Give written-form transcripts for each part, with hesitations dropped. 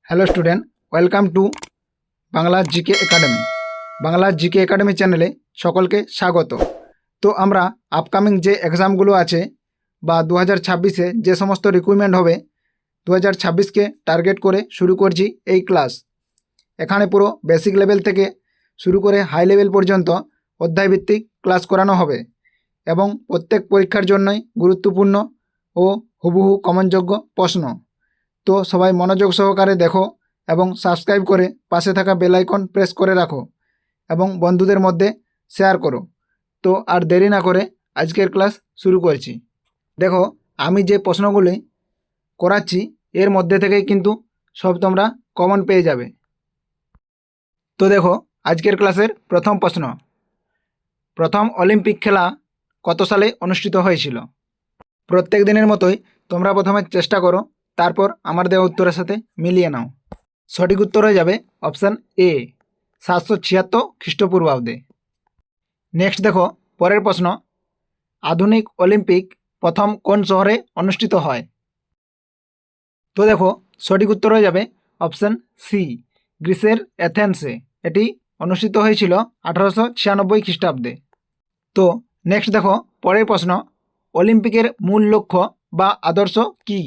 Hello student, welcome to Bangla GK academy. Bangla GK academy চ্যানেলে সকলকে স্বাগত। তো আমরা আপকামিং যে এক্সামগুলো আছে বা 2026-এ যে সমস্ত রিক্রুটমেন্ট হবে 2026-কে টার্গেট করে শুরু করছি এই ক্লাস। এখানে পুরো বেসিক লেভেল থেকে শুরু করে হাই লেভেল পর্যন্ত অধ্যায়ভিত্তিক ক্লাস করানো হবে এবং প্রত্যেক পরীক্ষার জন্যই গুরুত্বপূর্ণ ও হুবহু কমনযোগ্য প্রশ্ন। তো সবাই মনোযোগ সহকারে দেখো এবং সাবস্ক্রাইব করে পাশে থাকা বেল আইকন প্রেস করে রাখো এবং বন্ধুদের মধ্যে শেয়ার করো। তো আর দেরি না করে আজকের ক্লাস শুরু করছি। দেখো, আমি যে প্রশ্নগুলি করাচ্ছি এর মধ্যে থেকেই কিন্তু সব তোমরা কমন পেয়ে যাবে। তো দেখো, আজকের ক্লাসের প্রথম প্রশ্ন, প্রথম অলিম্পিক খেলা কত সালে অনুষ্ঠিত হয়েছিল? প্রত্যেক দিনের মতোই তোমরা প্রথমে চেষ্টা করো, তারপর আমার দেওয়া উত্তরের সাথে মিলিয়ে নাও। সঠিক উত্তর হয়ে যাবে অপশান এ, 776 খ্রিস্টপূর্বাব্দে। নেক্সট দেখো, পরের প্রশ্ন, আধুনিক অলিম্পিক প্রথম কোন শহরে অনুষ্ঠিত হয়? তো দেখো, সঠিক উত্তর হয়ে যাবে অপশান সি, গ্রিসের অ্যাথেন্সে। এটি অনুষ্ঠিত হয়েছিল 1896 খ্রিস্টাব্দে। তো নেক্সট দেখো, পরের প্রশ্ন, অলিম্পিকের মূল লক্ষ্য বা আদর্শ কী?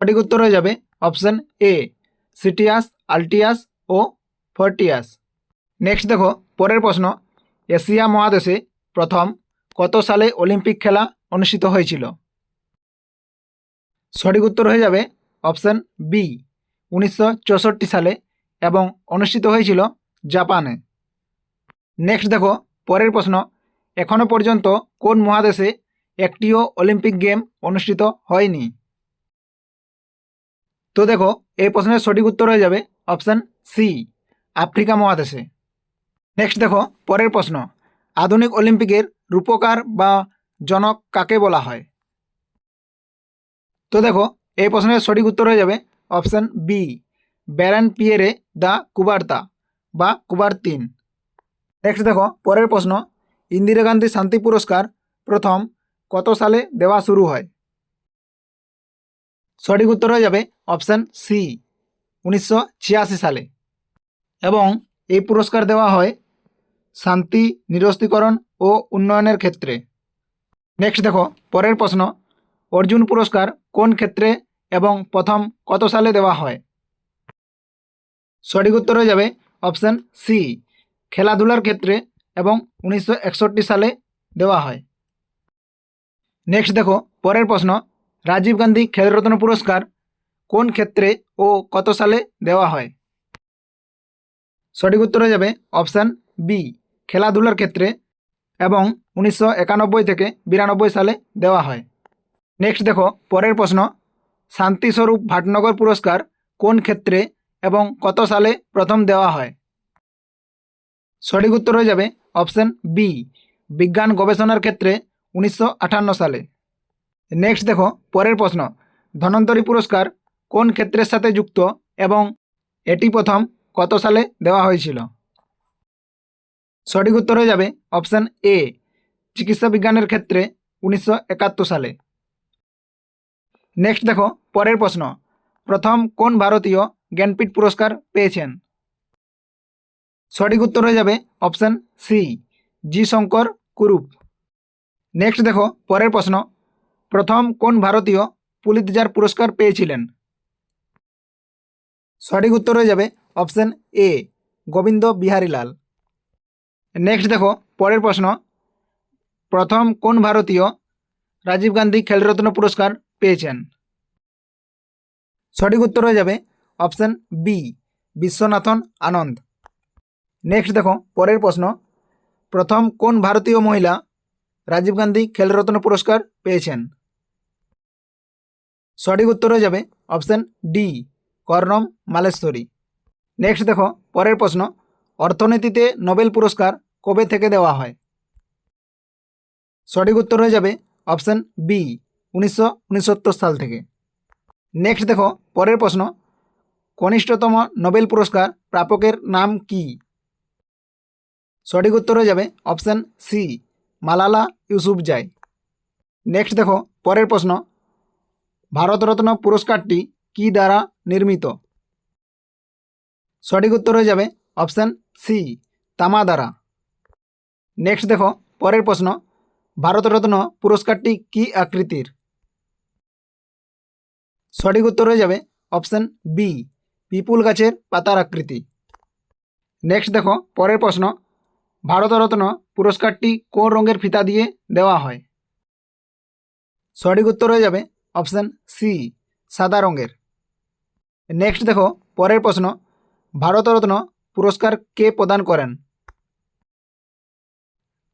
সঠিক উত্তর হয়ে যাবে অপশান এ, সিটিয়াস, আলটিয়াস ও ফর্টিয়াস। নেক্সট দেখো, পরের প্রশ্ন, এশিয়া মহাদেশে প্রথম কত সালে অলিম্পিক খেলা অনুষ্ঠিত হয়েছিল? সঠিক উত্তর হয়ে যাবে অপশান বি, 1964 সালে এবং অনুষ্ঠিত হয়েছিল জাপানে। নেক্সট দেখো, পরের প্রশ্ন, এখনও পর্যন্ত কোন মহাদেশে একটিও অলিম্পিক গেম অনুষ্ঠিত হয়নি? তো দেখো, এই প্রশ্নের সঠিক উত্তর হয়ে যাবে অপশান সি, আফ্রিকা মহাদেশে। নেক্সট দেখো, পরের প্রশ্ন, আধুনিক অলিম্পিকের রূপকার বা জনক কাকে বলা হয়? তো দেখো, এই প্রশ্নের সঠিক উত্তর হয়ে যাবে option B, Baron Pierre de Coubertin বা কুবার্তিন। নেক্সট দেখো, পরের প্রশ্ন, ইন্দিরা গান্ধী শান্তি পুরস্কার প্রথম কত সালে দেওয়া শুরু হয়? সঠিক উত্তর হয়ে যাবে অপশান সি, 1986 সালে এবং এই পুরস্কার দেওয়া হয় শান্তি, নিরস্ত্রীকরণ ও উন্নয়নের ক্ষেত্রে। নেক্সট দেখো, পরের প্রশ্ন, অর্জুন পুরস্কার কোন ক্ষেত্রে এবং প্রথম কত সালে দেওয়া হয়? সঠিক উত্তর হয়ে যাবে অপশান সি, খেলাধুলার ক্ষেত্রে এবং 1961 সালে দেওয়া হয়। নেক্সট দেখো, পরের প্রশ্ন, রাজীব গান্ধী খেলরত্ন পুরস্কার কোন ক্ষেত্রে ও কত সালে দেওয়া হয়? সঠিক উত্তর হয়ে যাবে অপশান বি, খেলাধুলার ক্ষেত্রে এবং 1991 থেকে 92 সালে দেওয়া হয়। নেক্সট দেখো, পরের প্রশ্ন, শান্তিস্বরূপ ভাটনগর পুরস্কার কোন ক্ষেত্রে এবং কত সালে প্রথম দেওয়া হয়? সঠিক উত্তর হয়ে যাবে অপশান বি, বিজ্ঞান গবেষণার ক্ষেত্রে 1958 সালে। নেক্সট দেখো, পরের প্রশ্ন, ধন্বন্তরী পুরস্কার কোন ক্ষেত্রের সাথে যুক্ত এবং এটি প্রথম কত সালে দেওয়া হয়েছিল? সঠিক উত্তর হয়ে যাবে অপশান এ, চিকিৎসা বিজ্ঞানের ক্ষেত্রে 1971 সালে। নেক্সট দেখো, পরের প্রশ্ন, প্রথম কোন ভারতীয় জ্ঞানপীঠ পুরস্কার পেয়েছেন? সঠিক উত্তর হয়ে যাবে অপশান সি, জি শঙ্কর কুরুপ। নেক্সট দেখো, পরের প্রশ্ন, প্রথম কোন ভারতীয় পুলিৎজার পুরস্কার পেয়েছিলেন? সঠিক উত্তর হয়ে যাবে option A, Gobind Behari Lal. Next দেখো, পরের প্রশ্ন, প্রথম কোন ভারতীয় রাজীব গান্ধী খেলরত্ন পুরস্কার পেয়েছেন? সঠিক উত্তর হয়ে যাবে option B, Viswanathan Anand. Next দেখো, পরের প্রশ্ন, প্রথম কোন ভারতীয় মহিলা রাজীব গান্ধী খেলরত্ন পুরস্কার পেয়েছেন? সঠিক উত্তর হয়ে যাবে অপশান ডি, কর্ণম মালেশ্বরী। নেক্সট দেখো, পরের প্রশ্ন, অর্থনীতিতে নোবেল পুরস্কার কবে থেকে দেওয়া হয়? সঠিক উত্তর হয়ে যাবে অপশান বি, 1969 সাল থেকে। নেক্সট দেখো, পরের প্রশ্ন, কনিষ্ঠতম নোবেল পুরস্কার প্রাপকের নাম কি? সঠিক উত্তর হয়ে যাবে option C, Malala Yousafzai. Next দেখো, পরের প্রশ্ন, ভারতরত্ন পুরস্কারটি কি দ্বারা নির্মিত? সঠিক উত্তর হয়ে যাবে অপশান সি, তামা দ্বারা। নেক্সট দেখো পরের প্রশ্ন, ভারতরত্ন পুরস্কারটি কি আকৃতির? সঠিক উত্তর হয়ে যাবে অপশান বি, পিপুল গাছের পাতার আকৃতি। নেক্সট দেখো পরের প্রশ্ন, ভারতরত্ন পুরস্কারটি কোন রঙের ফিতা দিয়ে দেওয়া হয়? সঠিক উত্তর হয়ে যাবে অপশান সি, সাদা রঙের। নেক্সট দেখো পরের প্রশ্ন, ভারতরত্ন পুরস্কার কে প্রদান করেন?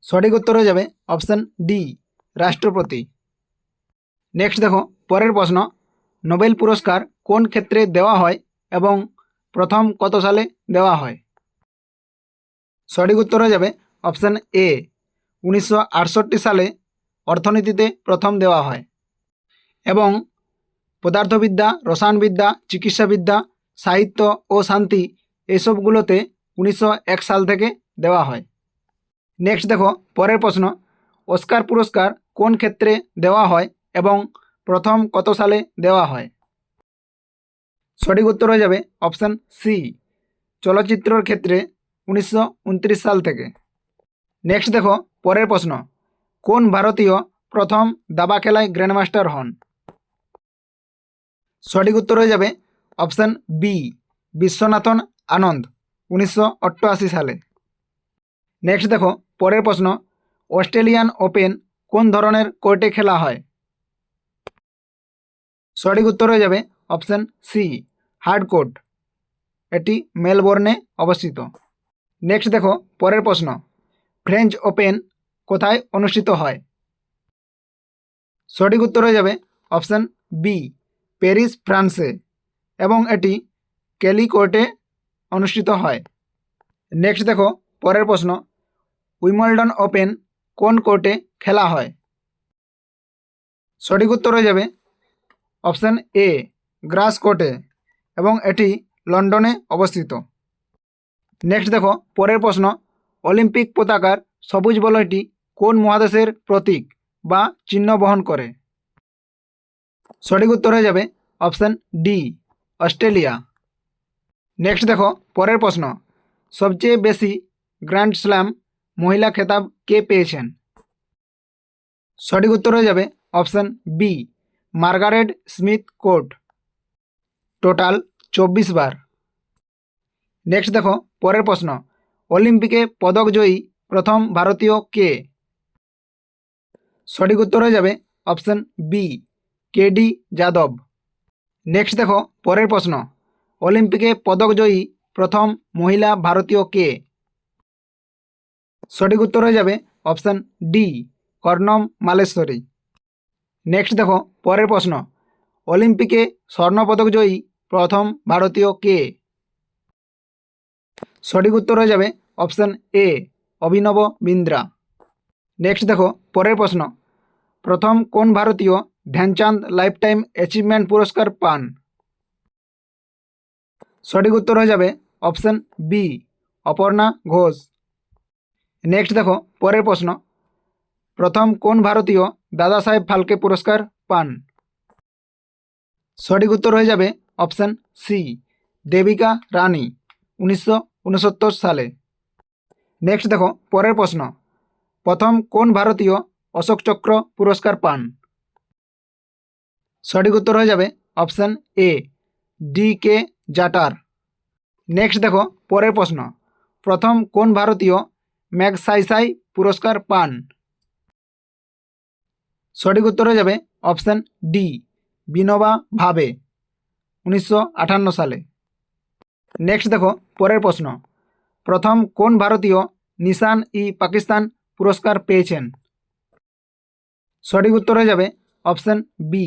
সঠিক উত্তর হয়ে যাবে অপশান ডি, রাষ্ট্রপতি। নেক্সট দেখো পরের প্রশ্ন, নোবেল পুরস্কার কোন ক্ষেত্রে দেওয়া হয় এবং প্রথম কত সালে দেওয়া হয়? সঠিক উত্তর হয়ে যাবে অপশান এ, 1968 সালে অর্থনীতিতে প্রথম দেওয়া হয় এবং পদার্থবিদ্যা, রসায়নবিদ্যা, চিকিৎসাবিদ্যা, সাহিত্য ও শান্তি এসবগুলোতে 1901 সাল থেকে দেওয়া হয়। নেক্সট দেখো পরের প্রশ্ন, অস্কার পুরস্কার কোন ক্ষেত্রে দেওয়া হয় এবং প্রথম কত সালে দেওয়া হয়? সঠিক উত্তর হয়ে যাবে অপশান সি, চলচ্চিত্রের ক্ষেত্রে 1929 সাল থেকে। নেক্সট দেখো পরের প্রশ্ন, কোন ভারতীয় প্রথম দাবা খেলায় গ্র্যান্ডমাস্টার হন? সঠিক উত্তর হয়ে যাবে অপশান বি, বিশ্বনাথন আনন্দ, 1988 সালে। নেক্সট দেখো পরের প্রশ্ন, অস্ট্রেলিয়ান ওপেন কোন ধরনের কোর্টে খেলা হয়? সঠিক উত্তর হয়ে যাবে অপশান সি, হার্ড কোর্ট। এটি মেলবোর্নে অবস্থিত। নেক্সট দেখো পরের প্রশ্ন, ফ্রেঞ্চ ওপেন কোথায় অনুষ্ঠিত হয়? সঠিক উত্তর হয়ে যাবে অপশান বি, প্যারিস, ফ্রান্সে এবং এটি কেলি কোর্টে অনুষ্ঠিত হয়। নেক্সট দেখো পরের প্রশ্ন, উইম্বলডন ওপেন কোন কোর্টে খেলা হয়? সঠিক উত্তর হয়ে যাবে অপশান এ, গ্রাস কোর্টে এবং এটি লন্ডনে অবস্থিত। নেক্সট দেখো পরের প্রশ্ন, অলিম্পিক পতাকার সবুজ বলয়টি কোন মহাদেশের প্রতীক বা চিহ্ন বহন করে? সঠিক উত্তর হয়ে যাবে অপশান ডি, অস্ট্রেলিয়া। নেক্সট দেখো পরের প্রশ্ন, সবচেয়ে বেশি গ্র্যান্ড স্ল্যাম মহিলা খেতাব কে পেয়েছেন? সঠিক উত্তর হয়ে যাবে option B, Margaret Smith Court, total 24 বার। নেক্সট দেখো পরের প্রশ্ন, অলিম্পিকে পদক জয়ী প্রথম ভারতীয় কে? সঠিক উত্তর হয়ে যাবে অপশান বি, কেডি যাদব। নেক্সট দেখো পরের প্রশ্ন, অলিম্পিকে পদক জয়ী প্রথম মহিলা ভারতীয় কে? সঠিক উত্তর হয়ে যাবে অপশান ডি, কর্ণম মালেশ্বরী। নেক্সট দেখো পরের প্রশ্ন, অলিম্পিকে স্বর্ণপদক জয়ী প্রথম ভারতীয় কে? সঠিক উত্তর হয়ে যাবে অপশান এ, অভিনব বিন্দ্রা। নেক্সট দেখো পরের প্রশ্ন, প্রথম কোন ভারতীয় ধ্যানচাঁদ লাইফটাইম অ্যাচিভমেন্ট পুরস্কার পান? সঠিক উত্তর হয়ে যাবে option B, Aparna Ghosh. Next দেখো পরের প্রশ্ন, প্রথম কোন ভারতীয় দাদা সাহেব ফালকে পুরস্কার পান? সঠিক উত্তর হয়ে যাবে অপশান সি, দেবিকা রানী, 1969 সালে। নেক্সট দেখো পরের প্রশ্ন, প্রথম কোন ভারতীয় অশোক চক্র পুরস্কার পান? সঠিক উত্তর হয়ে যাবে option A, D K Jatar. Next দেখো পরের প্রশ্ন, প্রথম কোন ভারতীয় ম্যাগসাইসাই পুরস্কার পান? সঠিক উত্তর হয়ে যাবে অপশান ডি, বিনোবা ভাবে, 1958 সালে। নেক্সট দেখো পরের প্রশ্ন, প্রথম কোন ভারতীয় নিশান ই পাকিস্তান পুরস্কার পেয়েছেন? সঠিক উত্তর হয়ে যাবে অপশান বি,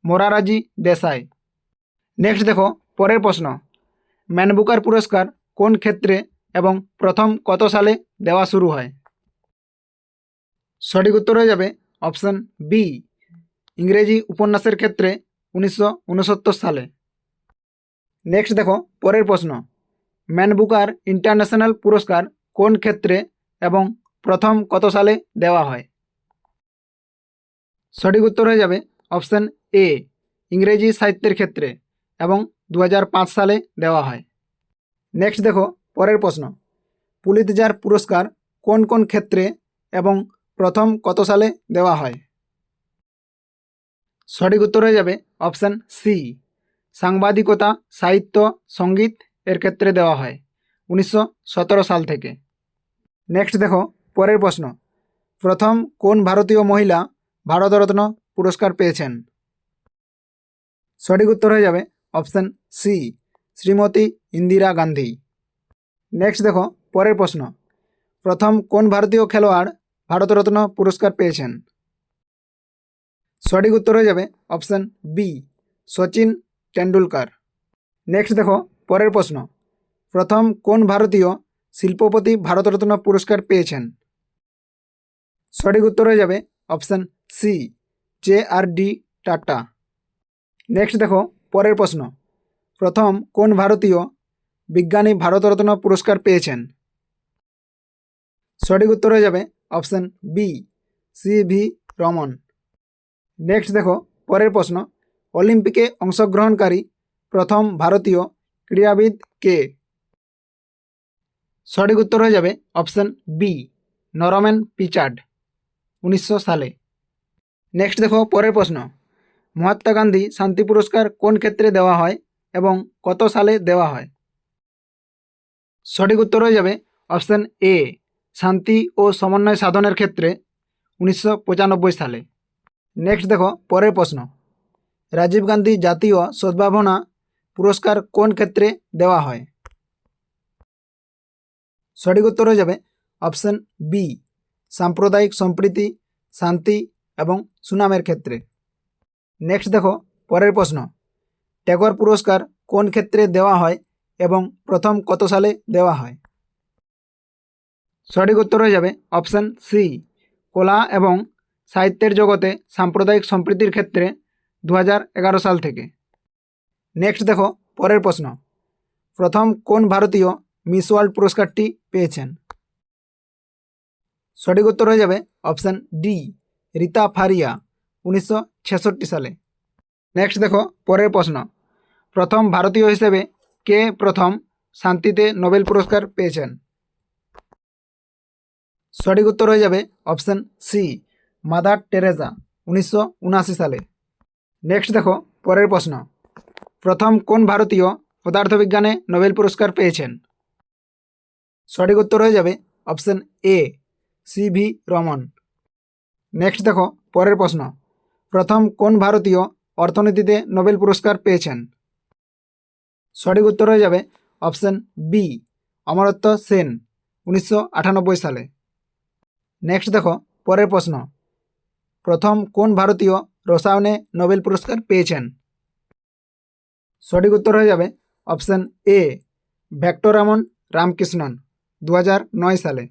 মোরারাজি দেশাই। নেক্সট দেখো পরের প্রশ্ন, ম্যানবুকার পুরস্কার কোন ক্ষেত্রে এবং প্রথম কত সালে দেওয়া শুরু হয়? সঠিক উত্তর হয়ে যাবে অপশান বি, ইংরেজি উপন্যাসের ক্ষেত্রে 1969 সালে। নেক্সট দেখো পরের প্রশ্ন, ম্যানবুকার ইন্টারন্যাশনাল পুরস্কার কোন ক্ষেত্রে এবং প্রথম কত সালে দেওয়া হয়? সঠিক উত্তর হয়ে যাবে অপশান এ, ইংরেজি সাহিত্যের ক্ষেত্রে এবং 2005 সালে দেওয়া হয়। নেক্সট দেখো পরের প্রশ্ন, পুলিৎজার পুরস্কার কোন কোন ক্ষেত্রে এবং প্রথম কত সালে দেওয়া হয়? সঠিক উত্তর হয়ে যাবে অপশান সি, সাংবাদিকতা, সাহিত্য, সঙ্গীত এর ক্ষেত্রে দেওয়া হয় 1917 সাল থেকে। নেক্সট দেখো পরের প্রশ্ন, প্রথম কোন ভারতীয় মহিলা ভারতরত্ন পুরস্কার পেয়েছেন? সঠিক উত্তর হয়ে যাবে option C, Shrimati Indira Gandhi. Next দেখো পরের প্রশ্ন, প্রথম কোন ভারতীয় খেলোয়াড় ভারতরত্ন পুরস্কার পেয়েছেন? সঠিক উত্তর হয়ে যাবে option B, Sachin Tendulkar. Next দেখো পরের প্রশ্ন, প্রথম কোন ভারতীয় শিল্পপতি ভারতরত্ন পুরস্কার পেয়েছেন? সঠিক উত্তর হয়ে যাবে option C, JR-D tata. Next দেখো পরের প্রশ্ন, প্রথম কোন ভারতীয় বিজ্ঞানী ভারতরত্ন পুরস্কার পেয়েছেন? সঠিক উত্তর হয়ে যাবে option B, CV Raman. Next দেখো পরের প্রশ্ন, অলিম্পিকে অংশগ্রহণকারী প্রথম ভারতীয় ক্রীড়াবিদ কে? সঠিক উত্তর হয়ে যাবে অপশান বি, নরম্যান পিচার্ড 1900 সালে। নেক্সট দেখো পরের প্রশ্ন, মহাত্মা গান্ধী শান্তি পুরস্কার কোন ক্ষেত্রে দেওয়া হয় এবং কত সালে দেওয়া হয়? সঠিক উত্তর হয়ে যাবে অপশান এ, শান্তি ও সমন্বয় সাধনের ক্ষেত্রে 1995 সালে। নেক্সট দেখো পরের প্রশ্ন, রাজীব গান্ধী জাতীয় সদ্ভাবনা পুরস্কার কোন ক্ষেত্রে দেওয়া হয়? সঠিক উত্তর হয়ে যাবে অপশান বি, সাম্প্রদায়িক সম্প্রীতি, শান্তি এবং সুনামের ক্ষেত্রে। নেক্সট দেখো পরের প্রশ্ন, ট্যাগর পুরস্কার কোন ক্ষেত্রে দেওয়া হয় এবং প্রথম কত সালে দেওয়া হয়? সঠিক উত্তর হয়ে যাবে অপশান সি, কলা এবং সাহিত্যের জগতে সাম্প্রদায়িক সম্প্রীতির ক্ষেত্রে 2011 সাল থেকে। নেক্সট দেখো পরের প্রশ্ন, প্রথম কোন ভারতীয় মিস ওয়ার্ল্ড পুরস্কারটি পেয়েছেন? সঠিক উত্তর হয়ে যাবে অপশান ডি, রীতা ফারিয়া 1966 সালে। নেক্সট দেখো পরের প্রশ্ন, প্রথম ভারতীয় হিসেবে কে প্রথম শান্তিতে নোবেল পুরস্কার পেয়েছেন? সঠিক উত্তর হয়ে যাবে অপশান সি, মাদার টেরেসা 1979 সালে। নেক্সট দেখো পরের প্রশ্ন, প্রথম কোন ভারতীয় পদার্থবিজ্ঞানে নোবেল পুরস্কার পেয়েছেন? সঠিক উত্তর হয়ে যাবে অপশান এ, CV রমন। নেক্সট দেখো পরের প্রশ্ন, প্রথম কোন ভারতীয় অর্থনীতিতে নোবেল পুরস্কার পেয়েছেন? সঠিক উত্তর হয়ে যাবে অপশান বি, অমর্ত্য সেন 1998 সালে। নেক্সট দেখো পরের প্রশ্ন, প্রথম কোন ভারতীয় রসায়নে নোবেল পুরস্কার পেয়েছেন? সঠিক উত্তর হয়ে যাবে অপশান এ, ভেক্টরামন রামকৃষ্ণন 2009 সালে।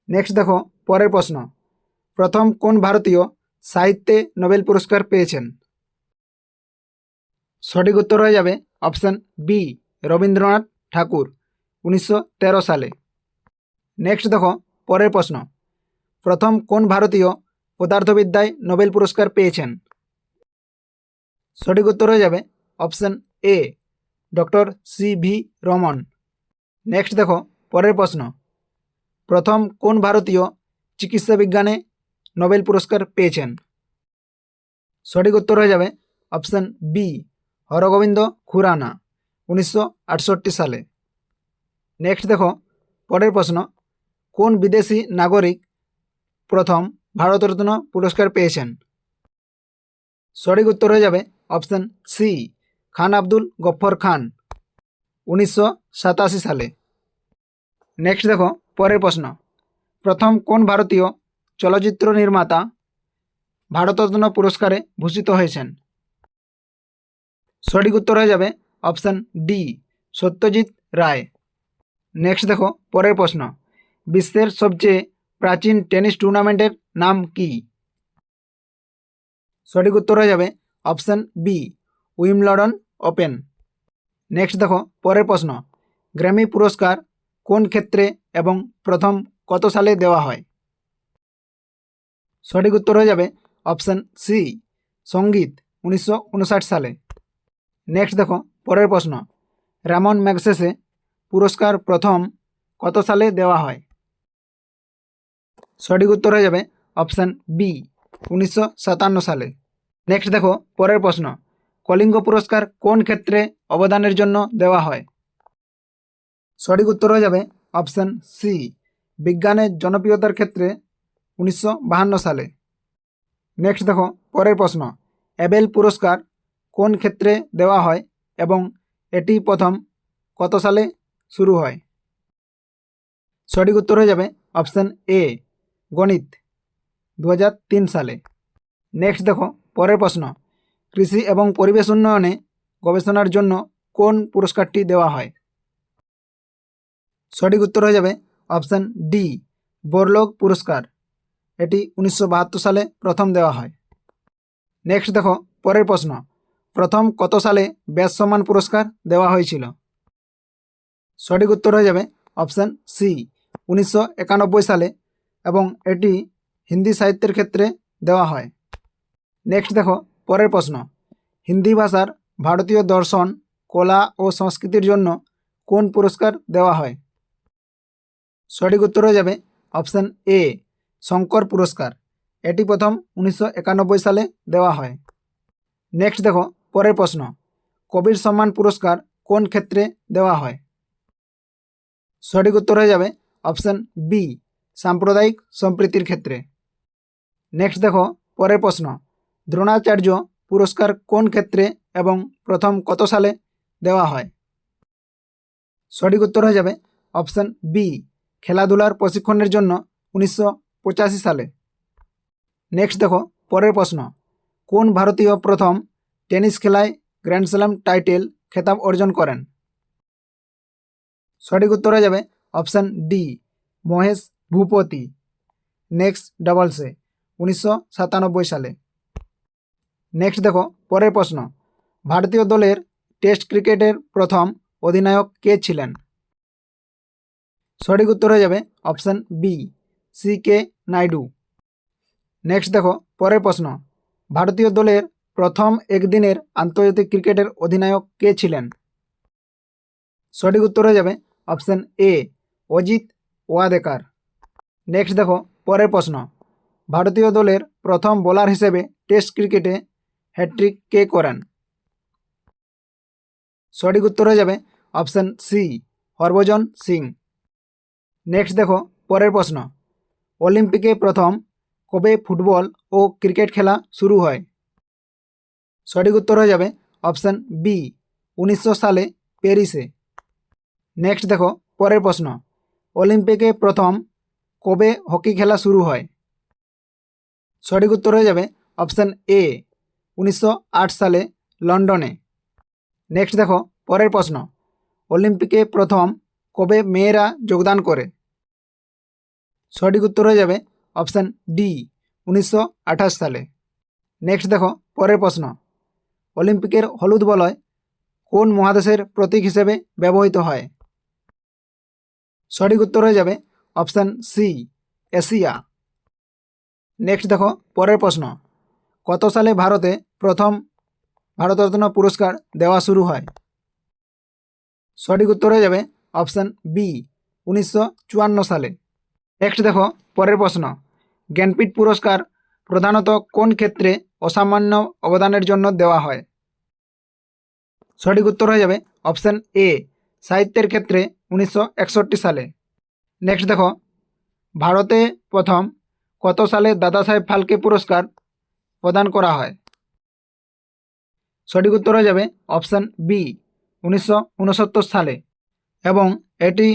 নেক্সট দেখো পরের প্রশ্ন, প্রথম কোন ভারতীয় সাহিত্যে নোবেল পুরস্কার পেয়েছেন? সঠিক উত্তর হয়ে যাবে অপশান বি, রবীন্দ্রনাথ ঠাকুর 1913 সালে। নেক্সট দেখো পরের প্রশ্ন, প্রথম কোন ভারতীয় পদার্থবিদ্যায় নোবেল পুরস্কার পেয়েছেন? সঠিক উত্তর হয়ে যাবে অপশান এ, ডক্টর CV রমন। নেক্সট দেখো পরের প্রশ্ন, প্রথম কোন ভারতীয় চিকিৎসা বিজ্ঞানে নোবেল পুরস্কার পেয়েছেন? সঠিক উত্তর হয়ে যাবে অপশান বি, হরগোবিন্দ খুরানা 1968 সালে। নেক্সট দেখো পরের প্রশ্ন, কোন বিদেশি নাগরিক প্রথম ভারতরত্ন পুরস্কার পেয়েছেন? সঠিক উত্তর হয়ে যাবে অপশান সি, খান আব্দুল গফ্ফর খান 1987 সালে। নেক্সট দেখো পরের প্রশ্ন, প্রথম কোন ভারতীয় চলচ্চিত্র নির্মাতা ভারতরত্ন পুরস্কারে ভূষিত হয়েছেন? সঠিক উত্তর হয়ে যাবে option D, Satyajit Ray. Next দেখো পরের প্রশ্ন, বিশ্বের সবচেয়ে প্রাচীন টেনিস টুর্নামেন্টের নাম কি? সঠিক উত্তর হয়ে যাবে option B, Wimbledon open. Next দেখো পরের প্রশ্ন, গ্র্যামি পুরস্কার কোন ক্ষেত্রে এবং প্রথম কত সালে দেওয়া হয়? সঠিক উত্তর হয়ে যাবে অপশান সি, সঙ্গীত 1959 সালে। নেক্সট দেখো পরের প্রশ্ন, রামন ম্যাগসেসে পুরস্কার প্রথম কত সালে দেওয়া হয়? সঠিক উত্তর হয়ে যাবে অপশান বি, 1957 সালে। নেক্সট দেখো পরের প্রশ্ন, কলিঙ্গ পুরস্কার কোন ক্ষেত্রে অবদানের জন্য দেওয়া হয়? সঠিক উত্তর হয়ে যাবে অপশান সি, বিজ্ঞানের জনপ্রিয়তার ক্ষেত্রে 1952 সালে। নেক্সট দেখো পরের প্রশ্ন, অ্যাবেল পুরস্কার কোন ক্ষেত্রে দেওয়া হয় এবং এটি প্রথম কত সালে শুরু হয়? সঠিক উত্তর হয়ে যাবে অপশান এ, গণিত, 2003 সালে। নেক্সট দেখো পরের প্রশ্ন, কৃষি এবং পরিবেশ উন্নয়নে গবেষণার জন্য কোন পুরস্কারটি দেওয়া হয়? সঠিক উত্তর হয়ে যাবে অপশান ডি, বোরলগ পুরস্কার। এটি 1972 সালে প্রথম দেওয়া হয়। নেক্সট দেখো পরের প্রশ্ন, প্রথম কত সালে ব্যাস সম্মান পুরস্কার দেওয়া হয়েছিল? সঠিক উত্তর হয়ে যাবে অপশান সি, 1991 সালে এবং এটি হিন্দি সাহিত্যের ক্ষেত্রে দেওয়া হয়। নেক্সট দেখো পরের প্রশ্ন, হিন্দি ভাষার ভারতীয় দর্শন, কলা ও সংস্কৃতির জন্য কোন পুরস্কার দেওয়া হয়? সঠিক উত্তর হয়ে যাবে অপশান এ, শঙ্কর পুরস্কার। এটি প্রথম 1991 সালে দেওয়া হয়। নেক্সট দেখো পরের প্রশ্ন, কবির সম্মান পুরস্কার কোন ক্ষেত্রে দেওয়া হয়? সঠিক উত্তর হয়ে যাবে অপশান বি, সাম্প্রদায়িক সম্প্রীতির ক্ষেত্রে। নেক্সট দেখো পরের প্রশ্ন, দ্রোণাচার্য পুরস্কার কোন ক্ষেত্রে এবং প্রথম কত সালে দেওয়া হয়? সঠিক উত্তর হয়ে যাবে অপশান বি, খেলাধুলার প্রশিক্ষণের জন্য 1985 সালে। নেক্সট দেখো পরের প্রশ্ন, কোন ভারতীয় প্রথম টেনিস খেলায় গ্র্যান্ড স্ল্যাম টাইটেল খেতাব অর্জন করেন? সঠিক উত্তর হয়ে যাবে option D, Mahesh Bhupathi, next ডাবলসে, 1997 সালে। নেক্সট দেখো পরের প্রশ্ন, ভারতীয় দলের টেস্ট ক্রিকেটের প্রথম অধিনায়ক কে ছিলেন? সঠিক উত্তর হয়ে যাবে option B, C K Naidu. Next দেখো পরের প্রশ্ন, ভারতীয় দলের প্রথম একদিনের আন্তর্জাতিক ক্রিকেটের অধিনায়ক কে ছিলেন? সঠিক উত্তর হয়ে যাবে অপশান এ, অজিত ওয়াদেকার। নেক্সট দেখো পরের প্রশ্ন, ভারতীয় দলের প্রথম বোলার হিসেবে টেস্ট ক্রিকেটে হ্যাট্রিক কে করেন? সঠিক উত্তর হয়ে যাবে option C, Harbhajan Singh. Next দেখো পরের প্রশ্ন, অলিম্পিকে প্রথম কবে ফুটবল ও ক্রিকেট খেলা শুরু হয়? সঠিক উত্তর হয়ে যাবে অপশান বি, 1900 সালে প্যারিসে। নেক্সট দেখো পরের প্রশ্ন, অলিম্পিকে প্রথম কবে হকি খেলা শুরু হয়? সঠিক উত্তর হয়ে যাবে অপশান এ, 1908 সালে লন্ডনে। নেক্সট দেখো পরের প্রশ্ন, অলিম্পিকে প্রথম কবে মেয়েরা যোগদান করে? সঠিক উত্তর হয়ে যাবে অপশান ডি, 1928 সালে। নেক্সট দেখো পরের প্রশ্ন, অলিম্পিকের হলুদ বলয় কোন মহাদেশের প্রতীক হিসেবে ব্যবহৃত হয়? সঠিক উত্তর হয়ে যাবে অপশান সি, এশিয়া। নেক্সট দেখো পরের প্রশ্ন, কত সালে ভারতে প্রথম ভারতরত্ন পুরস্কার দেওয়া শুরু হয়? সঠিক উত্তর হয়ে যাবে অপশান বি, 1954 সালে। নেক্সট দেখো পরের প্রশ্ন, জ্ঞানপীঠ পুরস্কার প্রধানত কোন ক্ষেত্রে অসামান্য অবদানের জন্য দেওয়া হয়? সঠিক উত্তর হয়ে যাবে অপশান এ, সাহিত্যের ক্ষেত্রে 1961 সালে। নেক্সট দেখো, ভারতে প্রথম কত সালে দাদা সাহেব ফালকে পুরস্কার প্রদান করা হয়? সঠিক উত্তর হয়ে যাবে অপশান বি, 1969 সালে এবং এটি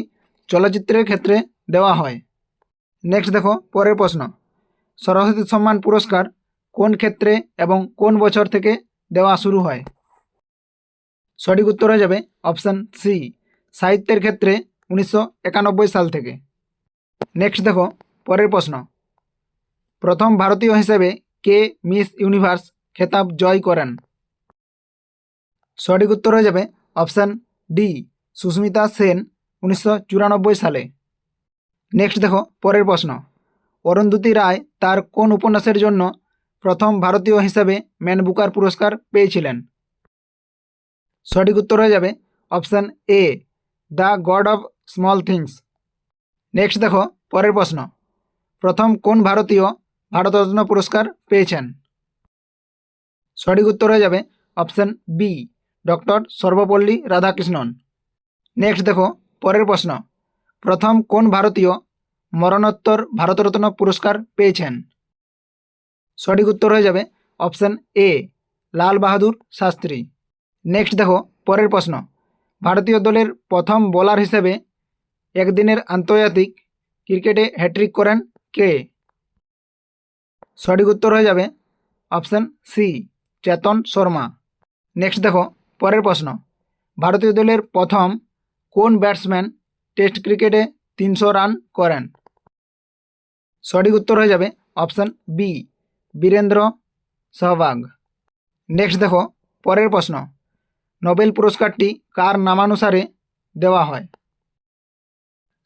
চলচ্চিত্রের ক্ষেত্রে দেওয়া হয়। নেক্সট দেখো পরের প্রশ্ন, সরস্বতী সম্মান পুরস্কার কোন ক্ষেত্রে এবং কোন বছর থেকে দেওয়া শুরু হয়? সঠিক উত্তর হয়ে যাবে অপশান সি, সাহিত্যের ক্ষেত্রে 1991 সাল থেকে। নেক্সট দেখো পরের প্রশ্ন, প্রথম ভারতীয় হিসেবে কে মিস ইউনিভার্স খেতাব জয় করেন? সঠিক উত্তর হয়ে যাবে অপশান ডি, সুস্মিতা সেন, 1994 সালে। নেক্সট দেখো পরের প্রশ্ন, অরুন্ধতী রায় তার কোন উপন্যাসের জন্য প্রথম ভারতীয় হিসেবে ম্যান বুকার পুরস্কার পেয়েছিলেন? সঠিক উত্তর হয়ে যাবে option A, the god of small things. Next দেখো পরের প্রশ্ন, প্রথম কোন ভারতীয় ভারতরত্ন পুরস্কার পেয়েছেন? সঠিক উত্তর হয়ে যাবে option B, doctor Sarvepalli Radhakrishnan. Next দেখো পরের প্রশ্ন, প্রথম কোন ভারতীয় মরণোত্তর ভারতরত্ন পুরস্কার পেয়েছেন? সঠিক উত্তর হয়ে যাবে অপশান এ, লাল বাহাদুর শাস্ত্রী। নেক্সট দেখো পরের প্রশ্ন, ভারতীয় দলের প্রথম বোলার হিসেবে একদিনের আন্তর্জাতিক ক্রিকেটে হ্যাট্রিক করেন কে? সঠিক উত্তর হয়ে যাবে অপশান সি, চেতন শর্মা। নেক্সট দেখো পরের প্রশ্ন, ভারতীয় দলের প্রথম কোন ব্যাটসম্যান টেস্ট ক্রিকেটে 300 রান করেন? সঠিক উত্তর হয়ে যাবে option B, Virender Sehwag. Next দেখো পরের প্রশ্ন, নোবেল পুরস্কারটি কার নামানুসারে দেওয়া হয়?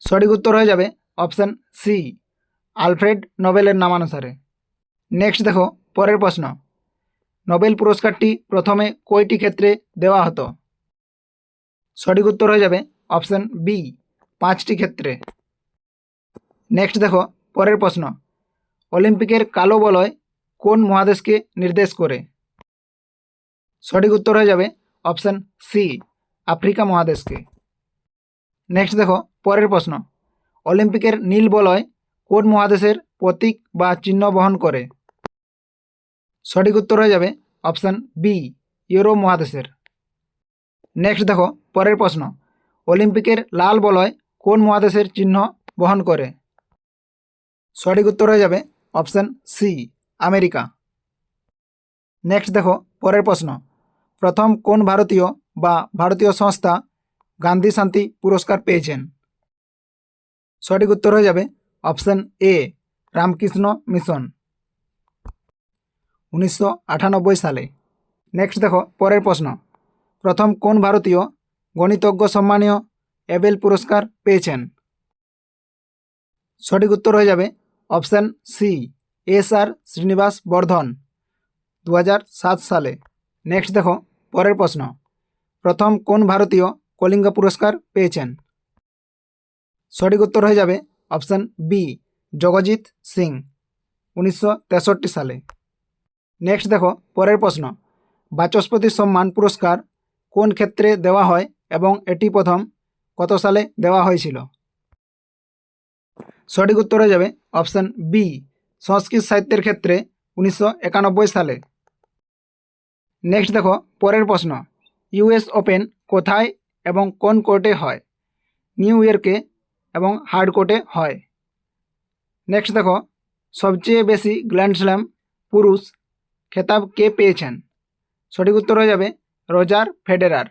সঠিক উত্তর হয়ে যাবে অপশান সি, আলফ্রেড নোবেলের নামানুসারে। নেক্সট দেখো পরের প্রশ্ন, নোবেল পুরস্কারটি প্রথমে কয়টি ক্ষেত্রে দেওয়া হতো? সঠিক উত্তর হয়ে যাবে অপশান বি, 5টি ক্ষেত্রে। নেক্সট দেখো পরের প্রশ্ন, অলিম্পিকের কালো বলয় কোন মহাদেশকে নির্দেশ করে? সঠিক উত্তর হয়ে যাবে অপশান সি, আফ্রিকা মহাদেশকে। নেক্সট দেখো পরের প্রশ্ন, অলিম্পিকের নীল বলয় কোন মহাদেশের প্রতীক বা চিহ্ন বহন করে? সঠিক উত্তর হয়ে যাবে অপশান বি, ইউরোপ মহাদেশের। নেক্সট দেখো পরের প্রশ্ন, অলিম্পিকের লাল বলয় কোন মহাদেশের চিহ্ন বহন করে? সঠিক উত্তর হয়ে যাবে অপশান সি, আমেরিকা। নেক্সট দেখো পরের প্রশ্ন, প্রথম কোন ভারতীয় বা ভারতীয় সংস্থা গান্ধী শান্তি পুরস্কার পেয়েছেন? সঠিক উত্তর হয়ে যাবে অপশান এ, রামকৃষ্ণ মিশন, 1998 সালে। নেক্সট দেখো পরের প্রশ্ন, প্রথম কোন ভারতীয় গণিতজ্ঞ সম্মানীয় এবেল পুরস্কার পেয়েছেন? সঠিক উত্তর হয়ে যাবে অপশান সি, এস.আর. শ্রীনিবাস বর্ধন, 2007 সালে। নেক্সট দেখো পরের প্রশ্ন, প্রথম কোন ভারতীয় কলিঙ্গ পুরস্কার পেয়েছেন? সঠিক উত্তর হয়ে যাবে অপশান বি, জগজিৎ সিং, 1963 সালে। নেক্সট দেখো পরের প্রশ্ন, বাচস্পতি সম্মান পুরস্কার কোন ক্ষেত্রে দেওয়া হয় এবং এটি প্রথম কত সালে দেওয়া হয়েছিল? সঠিক উত্তর হয়ে যাবে অপশান বি, সংস্কৃত সাহিত্যের ক্ষেত্রে, 1991 সালে। নেক্সট দেখো পরের প্রশ্ন, ইউএস ওপেন কোথায় এবং কোন কোর্টে হয়? নিউ ইয়র্কে এবং হার্ড কোর্টে হয়। নেক্সট দেখো, সবচেয়ে বেশি গ্র্যান্ড স্ল্যাম পুরুষ খেতাব কে পেয়েছেন? সঠিক উত্তর হয়ে যাবে রজার ফেডেরার,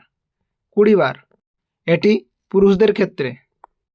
20 বার। এটি পুরুষদের ক্ষেত্রে।